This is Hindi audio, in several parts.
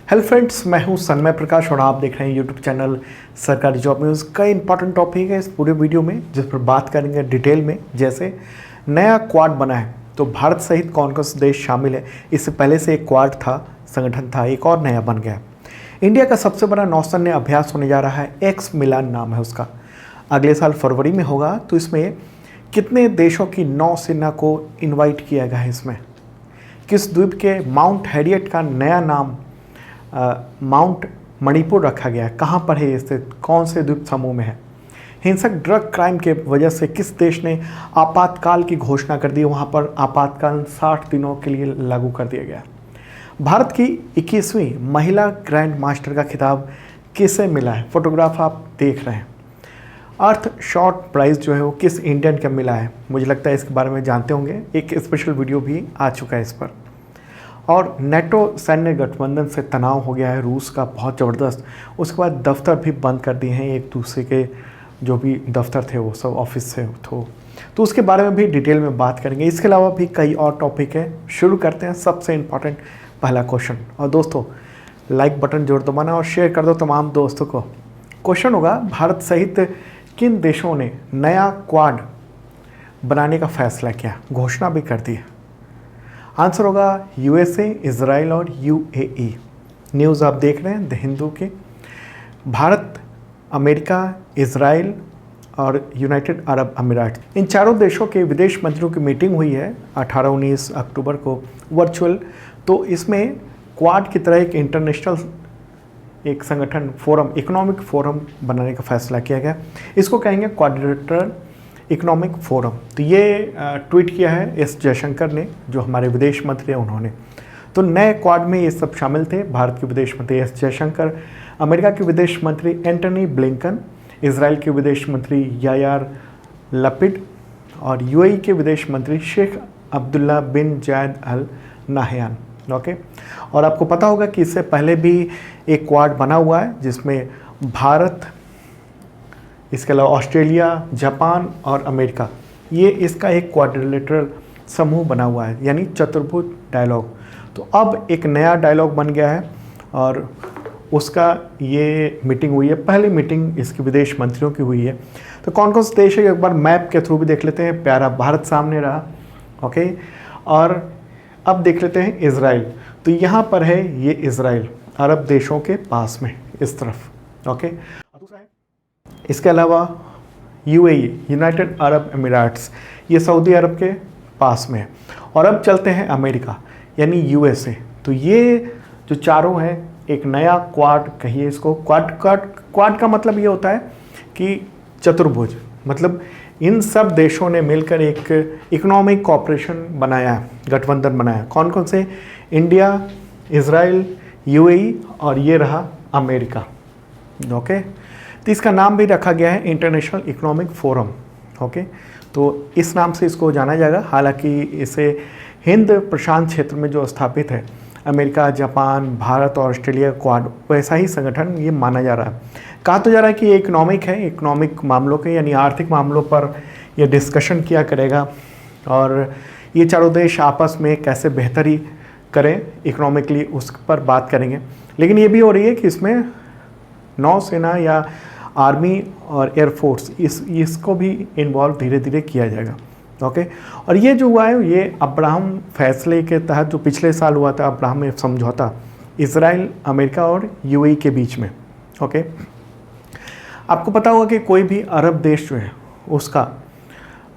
हेलो फ्रेंड्स, मैं हूं सन्मय प्रकाश और आप देख रहे हैं यूट्यूब चैनल सरकारी जॉब न्यूज़। कई इंपॉर्टेंट टॉपिक है इस पूरे वीडियो में जिस पर बात करेंगे डिटेल में। जैसे नया क्वाड बना है तो भारत सहित कौन कौन से देश शामिल है। इससे पहले से एक क्वाड था, संगठन था, एक और नया बन गया। इंडिया का सबसे बड़ा नौसैन्य अभ्यास होने जा रहा है, एक्स मिलान नाम है उसका। अगले साल फरवरी में होगा। तो इसमें कितने देशों की नौसेना को इन्वाइट किया गया है। इसमें किस द्वीप के माउंट हैरियट का नया नाम माउंट मणिपुर रखा गया है, कहाँ पर है स्थित, कौन से द्वीप समूह में है। हिंसक ड्रग क्राइम के वजह से किस देश ने आपातकाल की घोषणा कर दी, वहाँ पर आपातकाल 60 दिनों के लिए लागू कर दिया गया। भारत की 21वीं महिला ग्रैंड मास्टर का खिताब किसे मिला है, फोटोग्राफ आप देख रहे हैं। अर्थ शॉर्ट प्राइज़ जो है वो किस इंडियन का मिला है, मुझे लगता है इसके बारे में जानते होंगे, एक स्पेशल वीडियो भी आ चुका है इस पर। और नेटो सैन्य गठबंधन से तनाव हो गया है रूस का बहुत ज़बरदस्त। उसके बाद दफ्तर भी बंद कर दिए हैं, एक दूसरे के जो भी दफ्तर थे वो सब ऑफिस से तो उसके बारे में भी डिटेल में बात करेंगे। इसके अलावा भी कई और टॉपिक है। शुरू करते हैं सबसे इम्पॉर्टेंट पहला क्वेश्चन। और दोस्तों लाइक बटन जोड़ दबाना और शेयर कर दो तमाम दोस्तों को। क्वेश्चन होगा, भारत सहित किन देशों ने नया क्वाड बनाने का फैसला किया, घोषणा भी कर दी है। आंसर होगा यूएसए, इजराइल और यूएई। न्यूज़ आप देख रहे हैं द हिंदू के। भारत, अमेरिका, इजराइल और यूनाइटेड अरब अमीरात, इन चारों देशों के विदेश मंत्रियों की मीटिंग हुई है 18-19 अक्टूबर को वर्चुअल। तो इसमें क्वाड की तरह एक इंटरनेशनल एक संगठन फोरम, इकोनॉमिक फोरम बनाने का फैसला किया गया। इसको कहेंगे क्वाड्रिलेटरल इकोनॉमिक फोरम। तो ये ट्वीट किया है एस जयशंकर ने, जो हमारे विदेश मंत्री हैं उन्होंने। तो नए क्वाड में ये सब शामिल थे, भारत के विदेश मंत्री एस जयशंकर, अमेरिका के विदेश मंत्री एंटनी ब्लिंकन, इजराइल के विदेश मंत्री यायार लपिड और यूएई के विदेश मंत्री शेख अब्दुल्ला बिन जायद अल नाहयान। ओके, और आपको पता होगा कि इससे पहले भी एक क्वाड बना हुआ है जिसमें भारत, इसके अलावा ऑस्ट्रेलिया, जापान और अमेरिका, ये इसका एक क्वाड्रिलेटरल समूह बना हुआ है, यानी चतुर्भुज डायलॉग। तो अब एक नया डायलॉग बन गया है और उसका ये मीटिंग हुई है, पहली मीटिंग इसकी विदेश मंत्रियों की हुई है। तो कौन कौन से देश है एक बार मैप के थ्रू भी देख लेते हैं। प्यारा भारत सामने रहा, ओके। और अब देख लेते हैं इजराइल। तो यहाँ पर है ये इजराइल, अरब देशों के पास में इस तरफ, ओके। इसके अलावा यूएई, यूनाइटेड अरब अमीराट्स, ये सऊदी अरब के पास में है। और अब चलते हैं अमेरिका यानी यूएसए। तो ये जो चारों हैं एक नया क्वाड कहिए इसको। क्वाड का मतलब ये होता है कि चतुर्भुज, मतलब इन सब देशों ने मिलकर एक इकोनॉमिक कॉपरेशन बनाया है, गठबंधन बनाया। कौन कौन से? इंडिया, इजराइल, यूएई और ये रहा अमेरिका, ओके। तो इसका नाम भी रखा गया है इंटरनेशनल इकोनॉमिक फोरम, ओके। तो इस नाम से इसको जाना जाएगा। हालांकि इसे हिंद प्रशांत क्षेत्र में जो स्थापित है, अमेरिका, जापान, भारत और ऑस्ट्रेलिया क्वाड, वैसा ही संगठन ये माना जा रहा है। कहा तो जा रहा है कि ये इकोनॉमिक है, इकोनॉमिक मामलों के यानी आर्थिक मामलों पर ये डिस्कशन किया करेगा और ये चारों देश आपस में कैसे बेहतरी करें इकोनॉमिकली उस पर बात करेंगे। लेकिन ये भी हो रही है कि इसमें नौसेना या आर्मी और एयरफोर्स इसको भी इन्वॉल्व धीरे धीरे किया जाएगा, ओके। और ये जो हुआ है ये अब्राहम फैसले के तहत जो पिछले साल हुआ था, अब्राहम समझौता इजराइल, अमेरिका और यूएई के बीच में, ओके। आपको पता होगा कि कोई भी अरब देश जो है उसका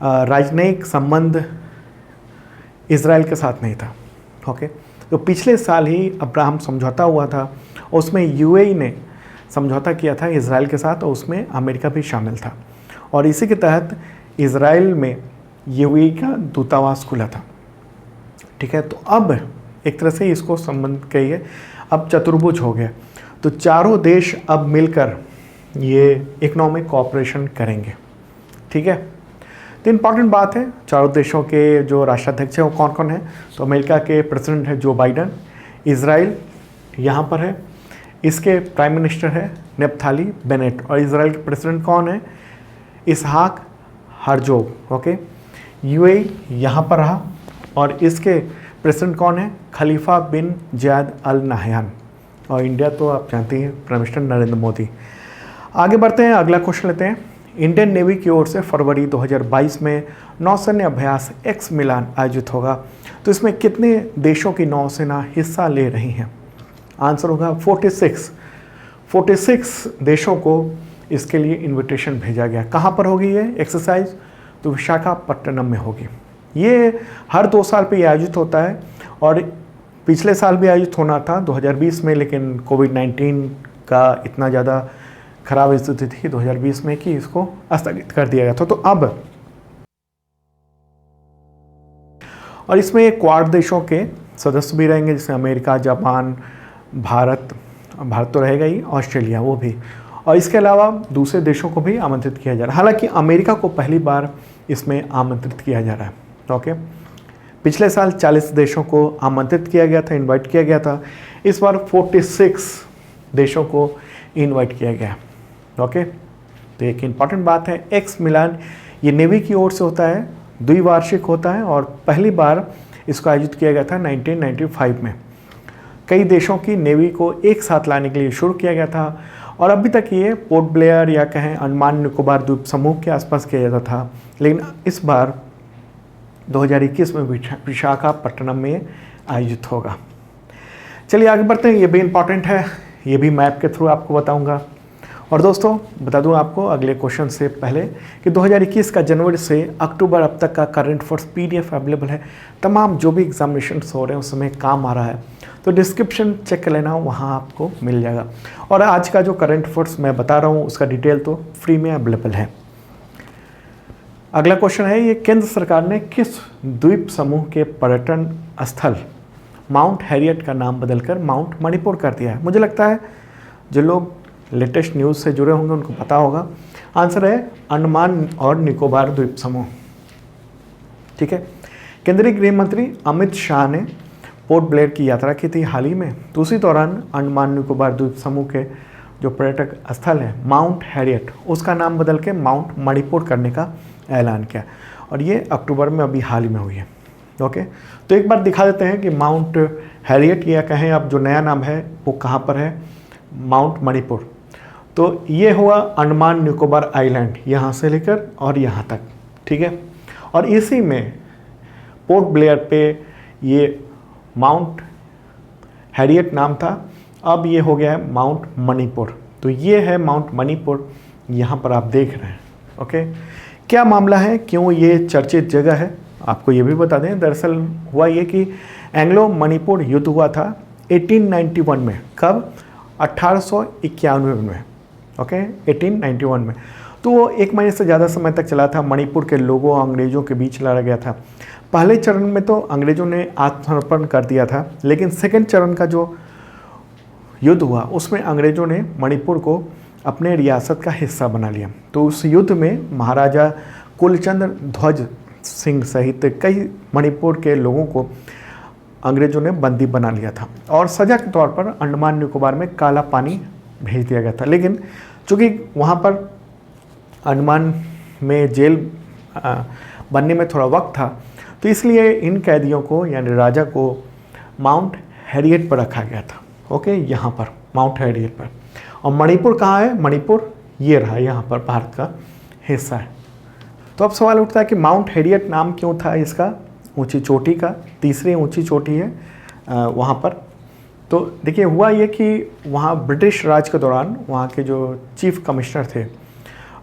राजनयिक संबंध इजराइल के साथ नहीं था, ओके। तो पिछले साल ही अब्राहम समझौता हुआ था, उसमें यूएई ने समझौता किया था इजराइल के साथ और उसमें अमेरिका भी शामिल था। और इसी के तहत इजराइल में यूएई का दूतावास खुला था, ठीक है। तो अब एक तरह से इसको संबंध कहिए अब चतुर्भुज हो गया। तो चारों देश अब मिलकर ये इकोनॉमिक कोऑपरेशन करेंगे, ठीक है। तो इम्पॉर्टेंट बात है, चारों देशों के जो राष्ट्राध्यक्ष हैं वो कौन कौन है। तो अमेरिका के प्रेसिडेंट है जो बाइडन, इजराइल यहाँ पर है, इसके प्राइम मिनिस्टर है नेप्थाली बेनेट, और इजराइल के प्रेसिडेंट कौन है? इसहाक हर्जोग, ओके। यूएई यहाँ पर रहा और इसके प्रेसिडेंट कौन है? खलीफा बिन जायद अल नाहयान, और इंडिया तो आप जानते हैं प्राइम मिनिस्टर नरेंद्र मोदी। आगे बढ़ते हैं, अगला क्वेश्चन लेते हैं। इंडियन नेवी की ओर से फरवरी 2022 में नौसैन्य अभ्यास एक्स मिलान आयोजित होगा, तो इसमें कितने देशों की नौसेना हिस्सा ले रही हैं? आंसर होगा 46 देशों को इसके लिए इनविटेशन भेजा गया। कहाँ पर होगी ये एक्सरसाइज? तो विशाखापट्टनम में होगी। ये हर 2 साल पे आयोजित होता है और पिछले साल भी आयोजित होना था 2020 में, लेकिन कोविड-19 का इतना ज़्यादा खराब स्थिति थी 2020 में कि इसको स्थगित कर दिया गया था। तो अब और इसमें क्वाड देशों के सदस्य भी रहेंगे, जैसे अमेरिका, जापान, भारत तो रहेगा ही, ऑस्ट्रेलिया वो भी, और इसके अलावा दूसरे देशों को भी आमंत्रित किया जा रहा है। हालांकि अमेरिका को पहली बार इसमें आमंत्रित किया जा रहा है। ओके, पिछले साल 40 देशों को आमंत्रित किया गया था, इनवाइट किया गया था। इस बार 46 देशों को इनवाइट किया गया। ओके, तो एक इम्पॉर्टेंट बात है, एक्स मिलान ये नेवी की ओर से होता है, द्विवार्षिक होता है और पहली बार इसको आयोजित किया गया था 1995 में। कई देशों की नेवी को एक साथ लाने के लिए शुरू किया गया था और अभी तक ये पोर्ट ब्लेयर या कहें अंडमान निकोबार द्वीप समूह के आसपास किया जाता था, लेकिन इस बार 2021 में विशाखापट्टनम में आयोजित होगा। चलिए आगे बढ़ते हैं, ये भी इम्पॉर्टेंट है, ये भी मैप के थ्रू आपको बताऊंगा। और दोस्तों बता दूं आपको अगले क्वेश्चन से पहले कि 2021 का जनवरी से अक्टूबर अब तक का करंट अफेयर्स PDF अवेलेबल है। तमाम जो भी एग्जामिनेशंस हो रहे हैं उसमें काम आ रहा है, तो डिस्क्रिप्शन चेक कर लेना, वहाँ आपको मिल जाएगा। और आज का जो करंट अफेयर्स मैं बता रहा हूँ उसका डिटेल तो फ्री में अवेलेबल है। अगला क्वेश्चन है, ये केंद्र सरकार ने किस द्वीप समूह के पर्यटन स्थल माउंट हैरियट का नाम बदलकर माउंट मणिपुर कर दिया है? मुझे लगता है जो लोग लेटेस्ट न्यूज़ से जुड़े होंगे उनको पता होगा। आंसर है अंडमान और निकोबार द्वीप समूह। ठीक है, केंद्रीय गृह मंत्री अमित शाह ने पोर्ट ब्लेयर की यात्रा की थी हाल ही में, तो उसी दौरान अंडमान निकोबार द्वीप समूह के जो पर्यटक स्थल है माउंट हैरियट, उसका नाम बदल के माउंट मणिपुर करने का ऐलान किया और ये अक्टूबर में अभी हाल ही में हुई है। ओके, तो एक बार दिखा देते हैं कि माउंट हैरियट या कहें अब जो नया नाम है वो कहाँ पर है, माउंट मणिपुर। तो ये हुआ अंडमान निकोबार आइलैंड, यहाँ से लेकर और यहाँ तक। ठीक है, और इसी में पोर्ट ब्लेयर पे ये माउंट हैरियट नाम था, अब ये हो गया है माउंट मणिपुर। तो ये है माउंट मणिपुर, यहाँ पर आप देख रहे हैं। ओके, क्या मामला है, क्यों ये चर्चित जगह है, आपको ये भी बता दें। दरअसल हुआ ये कि एंग्लो मणिपुर युद्ध हुआ था 1891 में। कब? 1891 में। ओके, 1891 में। तो वो 1 महीने से ज़्यादा समय तक चला था। मणिपुर के लोगों और अंग्रेज़ों के बीच लड़ा गया था। पहले चरण में तो अंग्रेज़ों ने आत्मसमर्पण कर दिया था, लेकिन सेकंड चरण का जो युद्ध हुआ उसमें अंग्रेज़ों ने मणिपुर को अपने रियासत का हिस्सा बना लिया। तो उस युद्ध में महाराजा कुलचंद्र ध्वज सिंह सहित कई मणिपुर के लोगों को अंग्रेज़ों ने बंदी बना लिया था और सज़ा के तौर पर अंडमान निकोबार में काला पानी भेज दिया गया था। लेकिन चूँकि वहाँ पर अंडमान में जेल बनने में थोड़ा वक्त था, तो इसलिए इन कैदियों को यानी राजा को माउंट हैरियट पर रखा गया था। ओके, यहाँ पर माउंट हैरियट पर। और मणिपुर कहाँ है? मणिपुर ये रहा, यहाँ पर भारत का हिस्सा है। तो अब सवाल उठता है कि माउंट हैरियट नाम क्यों था इसका? ऊंची चोटी का, तीसरी ऊंची चोटी है वहाँ पर। तो देखिए हुआ ये कि वहाँ ब्रिटिश राज के दौरान वहाँ के जो चीफ कमिश्नर थे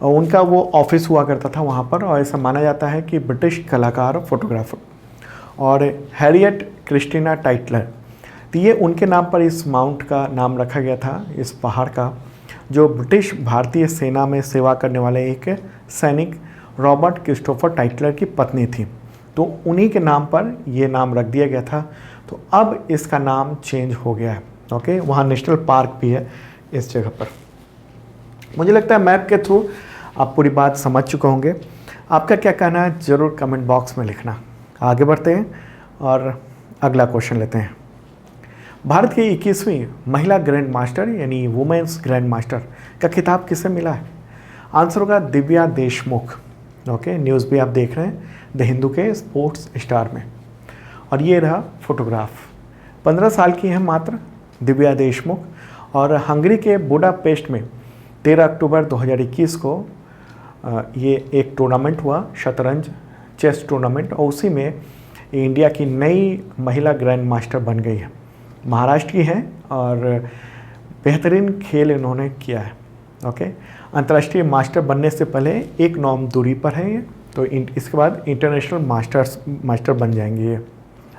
उनका वो ऑफिस हुआ करता था वहाँ पर, और ऐसा माना जाता है कि ब्रिटिश कलाकार फोटोग्राफर और हैरियट क्रिस्टीना टाइटलर, तो ये उनके नाम पर इस माउंट का नाम रखा गया था, इस पहाड़ का, जो ब्रिटिश भारतीय सेना में सेवा करने वाले एक सैनिक रॉबर्ट क्रिस्टोफर टाइटलर की पत्नी थी। तो उन्हीं के नाम पर ये नाम रख दिया गया था। तो अब इसका नाम चेंज हो गया है। ओके, वहाँ नेशनल पार्क भी है इस जगह पर। मुझे लगता है मैप के थ्रू आप पूरी बात समझ चुके होंगे। आपका क्या कहना है ज़रूर कमेंट बॉक्स में लिखना। आगे बढ़ते हैं और अगला क्वेश्चन लेते हैं। भारत की 21वीं महिला ग्रैंड मास्टर यानी वुमेन्स ग्रैंड मास्टर का खिताब किसे मिला है? आंसर होगा दिव्या देशमुख। ओके, न्यूज़ भी आप देख रहे हैं द हिंदू के स्पोर्ट्स स्टार में। और ये रहा फोटोग्राफ। 15 साल की है मात्र, दिव्या देशमुख। और हंगरी के बुडापेस्ट में 13 अक्टूबर 2021 को ये एक टूर्नामेंट हुआ, शतरंज चेस टूर्नामेंट, और उसी में इंडिया की नई महिला ग्रैंड मास्टर बन गई है। महाराष्ट्र की हैं और बेहतरीन खेल इन्होंने किया है। ओके, अंतर्राष्ट्रीय मास्टर बनने से पहले 1 नॉर्म दूरी पर है ये, तो इसके बाद इंटरनेशनल मास्टर बन जाएंगे ये।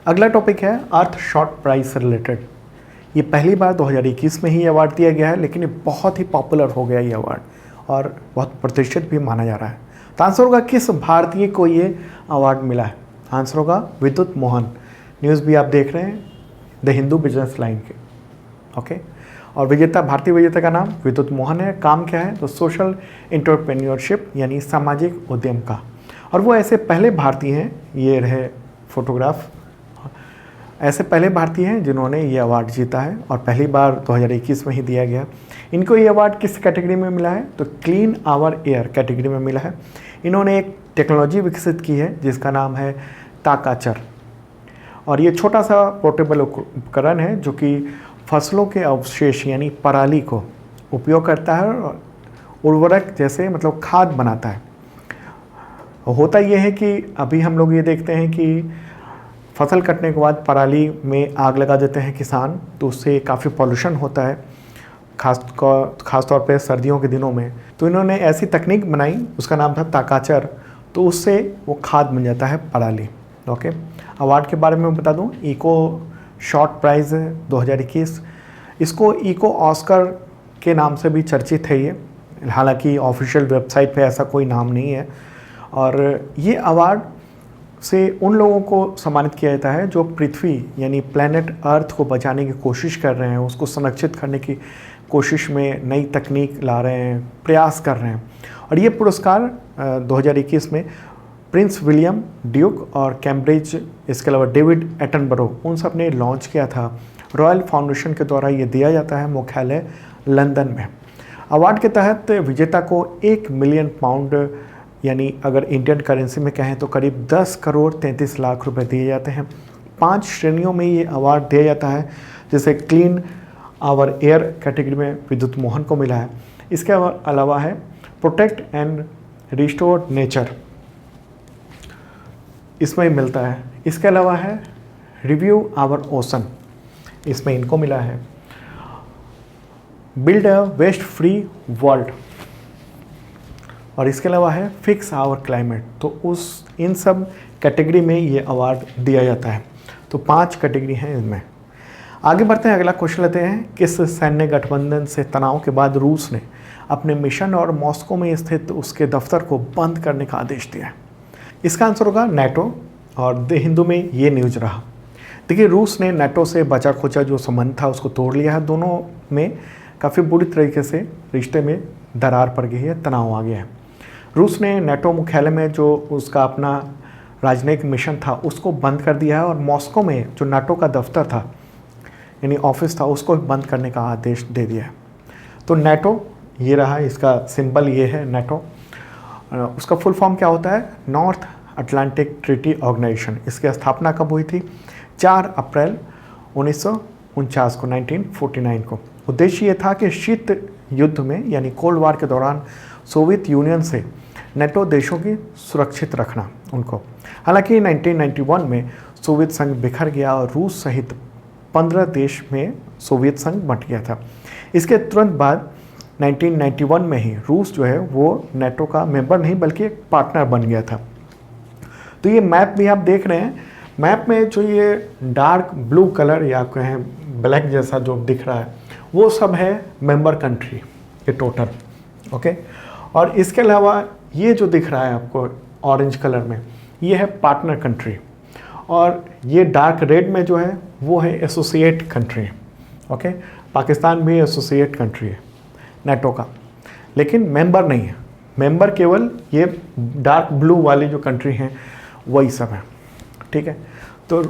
अगला टॉपिक है अर्थ शॉट प्राइज से रिलेटेड। ये पहली बार 2021 में ही अवार्ड दिया गया है, लेकिन ये बहुत ही पॉपुलर हो गया ये अवार्ड और बहुत प्रतिष्ठित भी माना जा रहा है। तो आंसर होगा किस भारतीय को ये अवार्ड मिला है? आंसर होगा विद्युत मोहन। न्यूज़ भी आप देख रहे हैं द हिंदू बिजनेस लाइन के। ओके, और विजेता, भारतीय विजेता का नाम विद्युत मोहन है। काम क्या है? तो सोशल एंटरप्रेन्योरशिप यानी सामाजिक उद्यम का। और वो ऐसे पहले भारतीय हैं, ये रहे फोटोग्राफ, ऐसे पहले भारतीय हैं जिन्होंने ये अवार्ड जीता है और पहली बार 2021 में ही दिया गया। इनको ये अवार्ड किस कैटेगरी में मिला है? तो क्लीन आवर एयर कैटेगरी में मिला है। इन्होंने एक टेक्नोलॉजी विकसित की है जिसका नाम है ताकाचर, और ये छोटा सा पोर्टेबल उपकरण है जो कि फसलों के अवशेष यानी पराली को उपयोग करता है और उर्वरक जैसे मतलब खाद बनाता है। होता ये है कि अभी हम लोग ये देखते हैं कि फसल कटने के बाद पराली में आग लगा देते हैं किसान, तो उससे काफ़ी पॉल्यूशन होता है, खास तौर पे सर्दियों के दिनों में। तो इन्होंने ऐसी तकनीक बनाई, उसका नाम था ताकाचर, तो उससे वो खाद बन जाता है पराली। ओके, अवार्ड के बारे में बता दूं, इको शॉर्ट प्राइज़ 2021, इसको इको ऑस्कर के नाम से भी चर्चित है ये, हालांकि ऑफिशियल वेबसाइट पे ऐसा कोई नाम नहीं है। और ये अवार्ड से उन लोगों को सम्मानित किया जाता है जो पृथ्वी यानी प्लैनेट अर्थ को बचाने की कोशिश कर रहे हैं, उसको संरक्षित करने की कोशिश में नई तकनीक ला रहे हैं, प्रयास कर रहे हैं। और ये पुरस्कार 2021 में प्रिंस विलियम ड्यूक और कैम्ब्रिज, इसके अलावा डेविड एटनबरो, उन सब ने लॉन्च किया था। रॉयल फाउंडेशन के द्वारा ये दिया जाता है, मुख्यालय लंदन में। अवार्ड के तहत विजेता को 1 मिलियन पाउंड यानी अगर इंडियन करेंसी में कहें तो करीब 10 करोड़ 33 लाख रुपए दिए जाते हैं। 5 श्रेणियों में ये अवार्ड दिया जाता है, जैसे क्लीन आवर एयर कैटेगरी में विद्युत मोहन को मिला है। इसके अलावा है प्रोटेक्ट एंड रिस्टोर नेचर, इसमें मिलता है। इसके अलावा है रिव्यू आवर ओशन, इसमें इनको मिला है। Build a waste free world, और इसके अलावा है फिक्स आवर क्लाइमेट। तो इन सब कैटेगरी में ये अवार्ड दिया जाता है। तो 5 कैटेगरी हैं इनमें। आगे बढ़ते हैं, अगला क्वेश्चन लेते हैं। किस सैन्य गठबंधन से तनाव के बाद रूस ने अपने मिशन और मॉस्को में स्थित उसके दफ्तर को बंद करने का आदेश दिया है? इसका आंसर होगा नेटो, और द हिंदू में ये न्यूज रहा। देखिए, रूस ने नेटो से बचा खोचा जो संबंध था उसको तोड़ लिया है। दोनों में काफ़ी बुरी तरीके से रिश्ते में दरार पड़ गई है, तनाव आ गया है। रूस ने नेटो मुख्यालय में जो उसका अपना राजनयिक मिशन था उसको बंद कर दिया है, और मॉस्को में जो नाटो का दफ्तर था यानी ऑफिस था उसको बंद करने का आदेश दे दिया है। तो नेटो ये रहा, इसका सिंबल ये है नेटो। उसका फुल फॉर्म क्या होता है? North Atlantic Treaty Organisation. इसकी स्थापना कब हुई थी? 4 अप्रैल 1949 को, 1949 को। उद्देश्य ये था कि शीत युद्ध में यानी कोल्ड वार के दौरान सोवियत यूनियन से नेटो देशों की सुरक्षित रखना उनको। हालांकि 1991 में सोवियत संघ बिखर गया और रूस सहित 15 देश में सोवियत संघ बंट गया था। इसके तुरंत बाद 1991 में ही रूस जो है वो नेटो का मेंबर नहीं बल्कि एक पार्टनर बन गया था। तो ये मैप भी आप देख रहे हैं, मैप में जो ये डार्क ब्लू कलर या कहें ब्लैक जैसा जो दिख रहा है वो सब है मेंबर कंट्री ये टोटल। ओके, और इसके अलावा ये जो दिख रहा है आपको ऑरेंज कलर में ये है पार्टनर कंट्री, और ये डार्क रेड में जो है वो है एसोसिएट कंट्री। ओके, पाकिस्तान भी एसोसिएट कंट्री है नेटो का, लेकिन मेंबर नहीं है। मेंबर केवल ये डार्क ब्लू वाली जो कंट्री हैं वही सब है। ठीक है, तो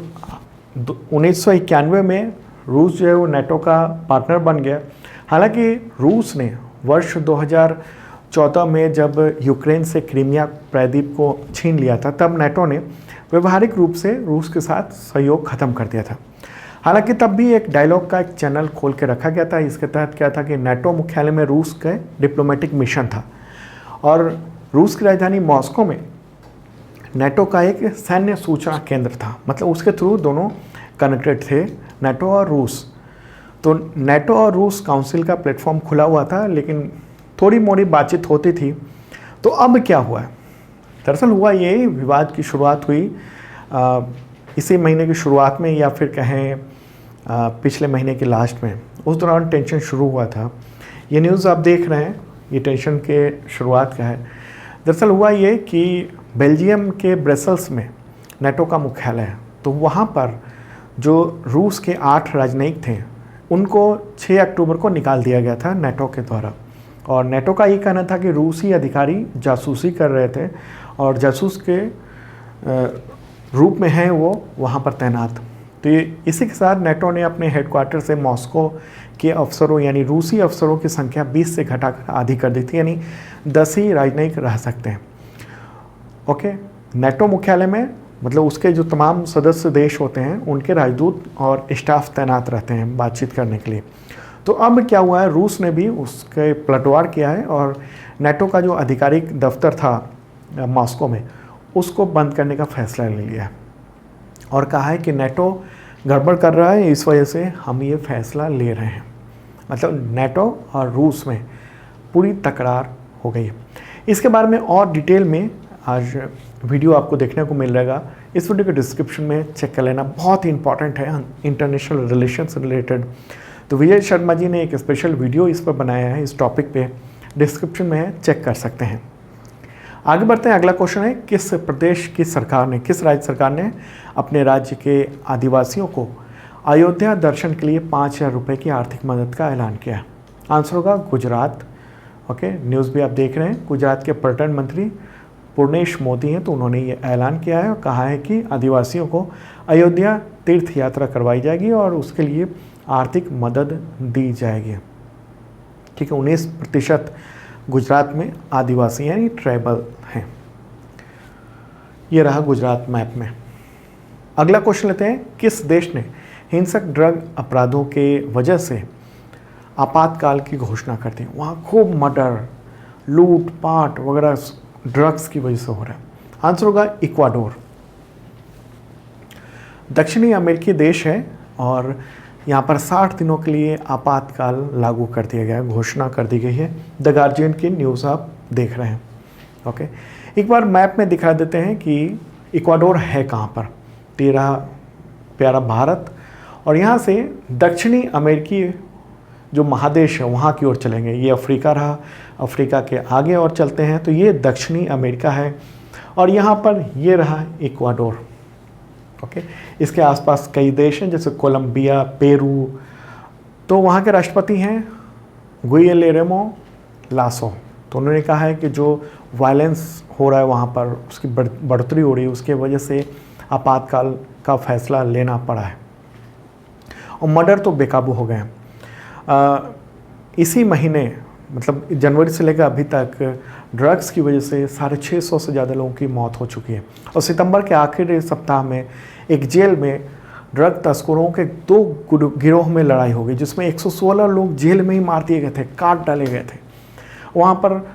1991 में रूस जो है वो नेटो का पार्टनर बन गया। हालांकि रूस ने वर्ष 2014 में जब यूक्रेन से क्रीमिया प्रायद्वीप को छीन लिया था तब नेटो ने व्यवहारिक रूप से रूस के साथ सहयोग खत्म कर दिया था। हालांकि तब भी एक डायलॉग का एक चैनल खोल के रखा गया था। इसके तहत क्या था कि नाटो मुख्यालय में रूस का डिप्लोमेटिक मिशन था और रूस की राजधानी मॉस्को में नाटो का एक सैन्य सूचना केंद्र था, मतलब उसके थ्रू दोनों कनेक्टेड थे, नाटो और रूस। तो नाटो और रूस काउंसिल का प्लेटफॉर्म खुला हुआ था, लेकिन थोड़ी मोड़ी बातचीत होती थी। तो अब क्या हुआ है? दरअसल हुआ ये, विवाद की शुरुआत हुई इसी महीने की शुरुआत में या फिर कहें पिछले महीने के लास्ट में। उस दौरान टेंशन शुरू हुआ था। ये न्यूज़ आप देख रहे हैं, ये टेंशन के शुरुआत का है। दरअसल हुआ ये कि बेल्जियम के ब्रसेल्स में नाटो का मुख्यालय है, तो वहाँ पर जो रूस के 8 राजनयिक थे उनको 6 अक्टूबर को निकाल दिया गया था नाटो के द्वारा। और नाटो का ये कहना था कि रूसी अधिकारी जासूसी कर रहे थे और जासूस के रूप में हैं वो वहाँ पर तैनात। तो ये इसी के साथ नाटो ने अपने हेडक्वार्टर से मॉस्को के अफसरों यानी रूसी अफसरों की संख्या 20 से घटाकर आधी कर दी थी, यानी 10 ही राजनयिक रह सकते हैं। ओके, नाटो मुख्यालय में मतलब उसके जो तमाम सदस्य देश होते हैं उनके राजदूत और स्टाफ तैनात रहते हैं बातचीत करने के लिए। तो अब क्या हुआ है, रूस ने भी उसके पलटवार किया है और नाटो का जो आधिकारिक दफ्तर था मॉस्को में उसको बंद करने का फैसला ले लिया है और कहा है कि नाटो गड़बड़ कर रहा है, इस वजह से हम ये फैसला ले रहे हैं। मतलब नाटो और रूस में पूरी तकरार हो गई है। इसके बारे में और डिटेल में आज वीडियो आपको देखने को मिल जाएगा। इस वीडियो के डिस्क्रिप्शन में चेक कर लेना, बहुत ही इंपॉर्टेंट है इंटरनेशनल रिलेशंस से रिलेटेड। तो विजय शर्मा जी ने एक स्पेशल वीडियो इस पर बनाया है, इस टॉपिक पे, डिस्क्रिप्शन में है, चेक कर सकते हैं। आगे बढ़ते हैं। अगला क्वेश्चन है, किस प्रदेश की सरकार ने, किस राज्य सरकार ने अपने राज्य के आदिवासियों को अयोध्या दर्शन के लिए 5,000 रुपये की आर्थिक मदद का ऐलान किया? आंसर होगा गुजरात। ओके, न्यूज़ भी आप देख रहे हैं। गुजरात के पर्यटन मंत्री पूर्णेश मोदी हैं, तो उन्होंने ये ऐलान किया है और कहा है कि आदिवासियों को अयोध्या तीर्थ यात्रा करवाई जाएगी और उसके लिए आर्थिक मदद दी जाएगी। ठीक है, 19% गुजरात में आदिवासी यानी ट्राइबल हैं। ये रहा गुजरात मैप में। अगला क्वेश्चन लेते हैं, किस देश ने हिंसक ड्रग अपराधों के वजह से आपातकाल की घोषणा कर दी? वहाँ खूब मर्डर, लूट पाट वगैरह ड्रग्स की वजह से हो रहा है। आंसर होगा इक्वाडोर। दक्षिणी अमेरिकी देश है और यहाँ पर 60 दिनों के लिए आपातकाल लागू कर दिया गया है, घोषणा कर दी गई है। द गार्जियन की न्यूज़ आप देख रहे हैं। ओके, एक बार मैप में दिखा देते हैं कि इक्वाडोर है कहाँ पर। तेरा प्यारा भारत, और यहाँ से दक्षिणी अमेरिकी जो महादेश है वहाँ की ओर चलेंगे। ये अफ्रीका रहा, अफ्रीका के आगे और चलते हैं तो ये दक्षिणी अमेरिका है और यहाँ पर ये रहा इक्वाडोर। ओके, इसके आसपास कई देश हैं जैसे कोलंबिया, पेरू। तो वहाँ के राष्ट्रपति हैं गुइलेर्मो लासो। तो उन्होंने कहा है कि जो वायलेंस हो रहा है वहाँ पर, उसकी बढ़ोतरी हो रही है, उसके वजह से आपातकाल का फैसला लेना पड़ा है और मर्डर तो बेकाबू हो गए हैं। इसी महीने मतलब जनवरी से लेकर अभी तक ड्रग्स की वजह से 650 से ज़्यादा लोगों की मौत हो चुकी है और सितंबर के आखिरी सप्ताह में एक जेल में ड्रग तस्करों के 2 गिरोह में लड़ाई हो गई जिसमें 116 लोग जेल में ही मार दिए गए थे, काट डाले गए थे। वहाँ पर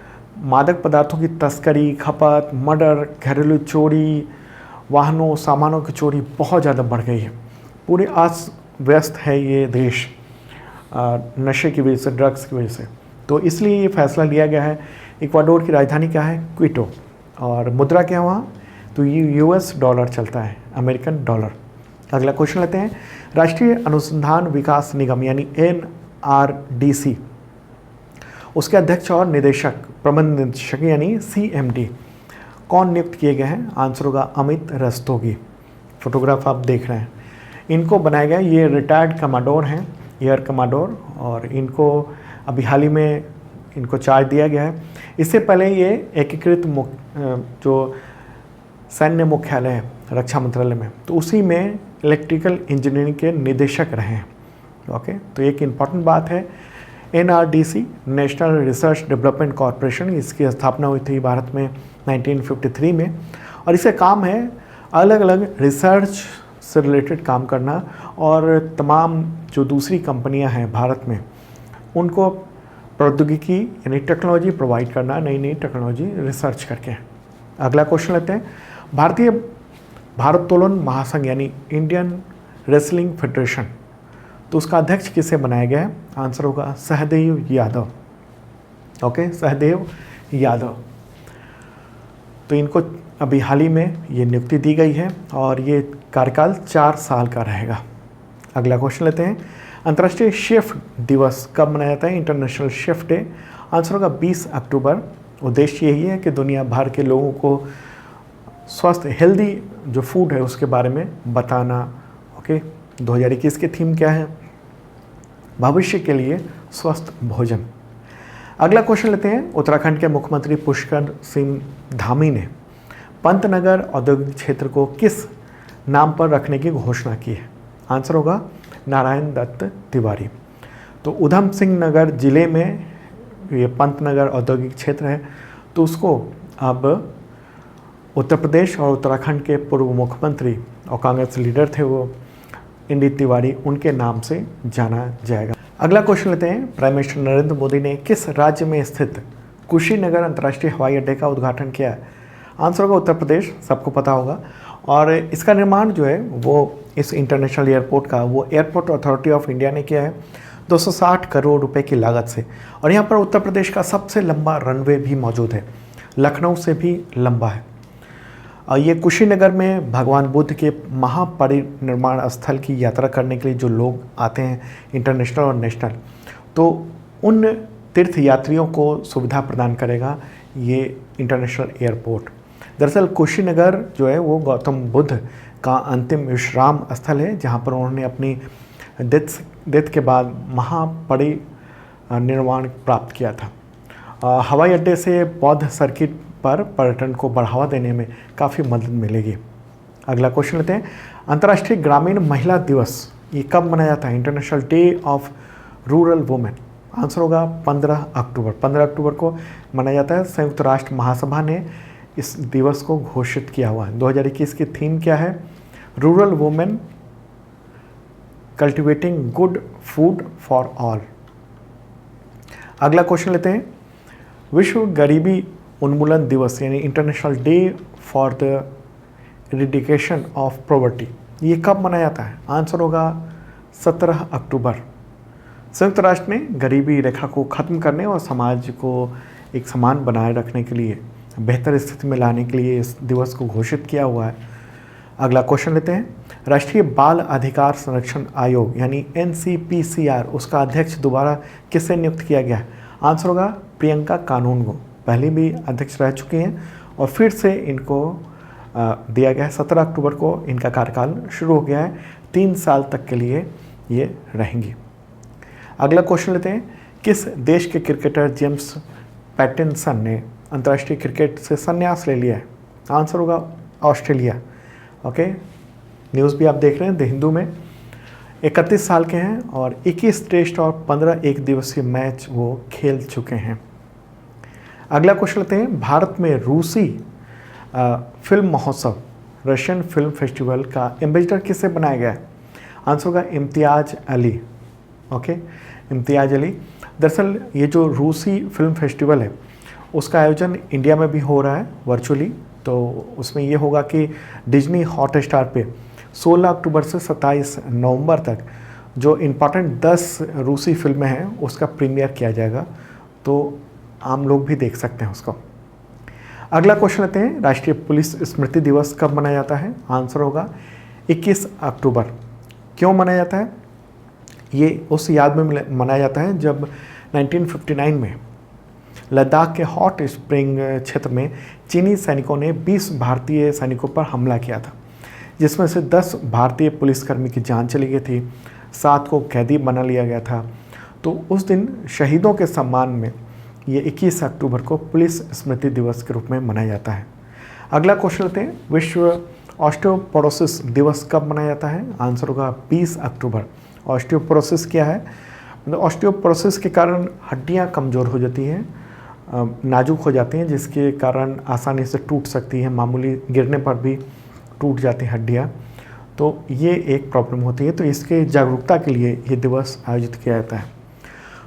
मादक पदार्थों की तस्करी, खपत, मर्डर, घरेलू चोरी, वाहनों सामानों की चोरी बहुत ज़्यादा बढ़ गई है। पूरी अस्त व्यस्त है ये देश नशे की वजह से, ड्रग्स की वजह से। तो इसलिए ये फैसला लिया गया है। इक्वाडोर की राजधानी क्या है? क्विटो। और मुद्रा क्या है वहाँ? तो ये US डॉलर चलता है, अमेरिकन डॉलर। अगला क्वेश्चन लेते हैं, राष्ट्रीय अनुसंधान विकास निगम यानी NRDC, उसके अध्यक्ष और निदेशक, प्रबंध निदेशक यानी CMD कौन नियुक्त किए गए हैं? आंसर होगा अमित रस्तोगी। फोटोग्राफ आप देख रहे हैं, इनको बनाया गया। ये रिटायर्ड कमांडोर हैं, एयर कमांडोर, और इनको अभी हाल ही में इनको चार्ज दिया गया है। इससे पहले ये एकीकृत जो सैन्य मुख्यालय है रक्षा मंत्रालय में, तो उसी में इलेक्ट्रिकल इंजीनियरिंग के निदेशक रहे हैं। ओके, तो एक इम्पॉर्टेंट बात है, NRDC national research development corporation, इसकी स्थापना हुई थी भारत में 1953 में और इसका काम है अलग अलग रिसर्च से रिलेटेड काम करना और तमाम जो दूसरी कंपनियां हैं भारत में उनको प्रौद्योगिकी यानी टेक्नोलॉजी प्रोवाइड करना, नई नई टेक्नोलॉजी रिसर्च करके। अगला क्वेश्चन लेते हैं, भारतीय भारोत्तोलन महासंघ यानी इंडियन रेसलिंग फेडरेशन, तो उसका अध्यक्ष किसे बनाया गया है? आंसर होगा सहदेव यादव। ओके, सहदेव यादव। तो इनको अभी हाल ही में ये नियुक्ति दी गई है और ये कार्यकाल 4 साल का रहेगा। अगला क्वेश्चन लेते हैं, अंतर्राष्ट्रीय शेफ दिवस कब मनाया जाता है? International chef day. आंसर होगा 20 अक्टूबर। उद्देश्य यही है कि दुनिया भर के लोगों को स्वस्थ हेल्दी जो फूड है उसके बारे में बताना। ओके, 2021 की थीम क्या है? भविष्य के लिए स्वस्थ भोजन। अगला क्वेश्चन लेते हैं, उत्तराखंड के मुख्यमंत्री पुष्कर सिंह धामी ने पंतनगर औद्योगिक क्षेत्र को किस नाम पर रखने की घोषणा की है? आंसर होगा नारायण दत्त तिवारी। तो उधम सिंह नगर जिले में ये पंतनगर औद्योगिक क्षेत्र है, तो उसको अब उत्तर प्रदेश और उत्तराखंड के पूर्व मुख्यमंत्री और कांग्रेस लीडर थे वो इंदित तिवारी, उनके नाम से जाना जाएगा। अगला क्वेश्चन लेते हैं, प्राइम मिनिस्टर नरेंद्र मोदी ने किस राज्य में स्थित कुशीनगर अंतर्राष्ट्रीय हवाई अड्डे का उद्घाटन किया है? आंसर होगा उत्तर प्रदेश, सबको पता होगा। और इसका निर्माण जो है वो इस इंटरनेशनल एयरपोर्ट का वो एयरपोर्ट अथॉरिटी ऑफ इंडिया ने किया है 260 करोड़ रुपए की लागत से। और यहाँ पर उत्तर प्रदेश का सबसे लंबा रनवे भी मौजूद है, लखनऊ से भी लंबा है। और ये कुशीनगर में भगवान बुद्ध के महापरिनिर्वाण स्थल की यात्रा करने के लिए जो लोग आते हैं इंटरनेशनल और नेशनल, तो उन तीर्थ यात्रियों को सुविधा प्रदान करेगा ये इंटरनेशनल एयरपोर्ट। दरअसल कुशीनगर जो है वो गौतम बुद्ध का अंतिम विश्राम स्थल है, जहाँ पर उन्होंने अपनी डेथ के बाद महापरिनिर्वाण प्राप्त किया था। हवाई अड्डे से बौद्ध सर्किट पर पर्यटन को बढ़ावा देने में काफ़ी मदद मिलेगी। अगला क्वेश्चन लेते हैं, अंतर्राष्ट्रीय ग्रामीण महिला दिवस ये कब मनाया जाता है? International day of rural women. Answer होगा 15 अक्टूबर। 15 अक्टूबर को मनाया जाता है। संयुक्त राष्ट्र महासभा ने इस दिवस को घोषित किया हुआ है। 2021 की थीम क्या है? Rural women cultivating good food for all. अगला क्वेश्चन लेते हैं, विश्व गरीबी उन्मूलन दिवस यानी international day for the eradication of poverty ये कब मनाया जाता है? आंसर होगा 17 अक्टूबर। संयुक्त राष्ट्र ने गरीबी रेखा को ख़त्म करने और समाज को एक समान बनाए रखने के लिए, बेहतर स्थिति में लाने के लिए इस दिवस को घोषित किया हुआ है। अगला क्वेश्चन लेते हैं, राष्ट्रीय बाल अधिकार संरक्षण आयोग यानी NCPCR उसका अध्यक्ष दोबारा किससे नियुक्त किया गया है? आंसर होगा प्रियंका कानून को। पहले भी अध्यक्ष रह चुकी हैं और फिर से इनको दिया गया है। 17 अक्टूबर को इनका कार्यकाल शुरू हो गया है। 3 साल तक के लिए ये रहेंगी। अगला क्वेश्चन लेते हैं, किस देश के क्रिकेटर जेम्स पैटिंसन ने अंतर्राष्ट्रीय क्रिकेट से संन्यास ले लिया है? आंसर होगा ऑस्ट्रेलिया। ओके, न्यूज़ भी आप देख रहे हैं द हिंदू में। 31 साल के हैं और 21 टेस्ट और 15 एक दिवसीय मैच वो खेल चुके हैं। अगला क्वेश्चन लेते हैं, भारत में रूसी फिल्म महोत्सव रशियन फिल्म फेस्टिवल का एम्बेसडर किसे बनाया गया है? आंसर होगा इम्तियाज़ अली। ओके, इम्तियाज़ अली। दरअसल ये जो रूसी फिल्म फेस्टिवल है उसका आयोजन इंडिया में भी हो रहा है वर्चुअली। तो उसमें ये होगा कि डिज्नी हॉटस्टार पे 16 अक्टूबर से 27 नवंबर तक जो इम्पॉर्टेंट 10 रूसी फिल्में हैं उसका प्रीमियर किया जाएगा, तो आम लोग भी देख सकते हैं उसको। अगला क्वेश्चन लेते हैं, राष्ट्रीय पुलिस स्मृति दिवस कब मनाया जाता है? आंसर होगा 21 अक्टूबर। क्यों मनाया जाता है? ये उस याद में मनाया जाता है जब 1959 में लद्दाख के हॉट स्प्रिंग क्षेत्र में चीनी सैनिकों ने 20 भारतीय सैनिकों पर हमला किया था, जिसमें से 10 भारतीय पुलिसकर्मी की जान चली गई थी, 7 को कैदी बना लिया गया था। तो उस दिन शहीदों के सम्मान में ये 21 अक्टूबर को पुलिस स्मृति दिवस के रूप में मनाया जाता है। अगला क्वेश्चन लेते हैं, विश्व ऑस्टियोपोरोसिस दिवस कब मनाया जाता है? आंसर होगा 20 अक्टूबर। ऑस्टियोपोरोसिस क्या है? मतलब ऑस्टियोपोरोसिस के कारण हड्डियां कमज़ोर हो जाती हैं, नाजुक हो जाती हैं, जिसके कारण आसानी से टूट सकती हैं, मामूली गिरने पर भी टूट जाती हैं हड्डियाँ। तो ये एक प्रॉब्लम होती है, तो इसके जागरूकता के लिए ये दिवस आयोजित किया जाता है।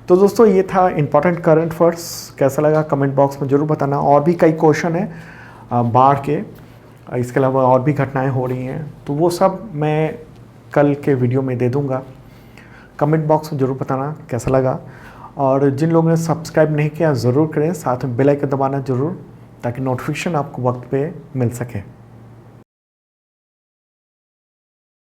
तो दोस्तों ये था इम्पॉर्टेंट करंट अफेयर्स। कैसा लगा कमेंट बॉक्स में ज़रूर बताना। और भी कई क्वेश्चन हैं बाढ़ के, इसके अलावा और भी घटनाएं हो रही हैं, तो वो सब मैं कल के वीडियो में दे दूंगा। कमेंट बॉक्स में ज़रूर बताना कैसा लगा। और जिन लोगों ने सब्सक्राइब नहीं किया ज़रूर करें, साथ में बेल आइकन दबाना ज़रूर, ताकि नोटिफिकेशन आपको वक्त पे मिल सके।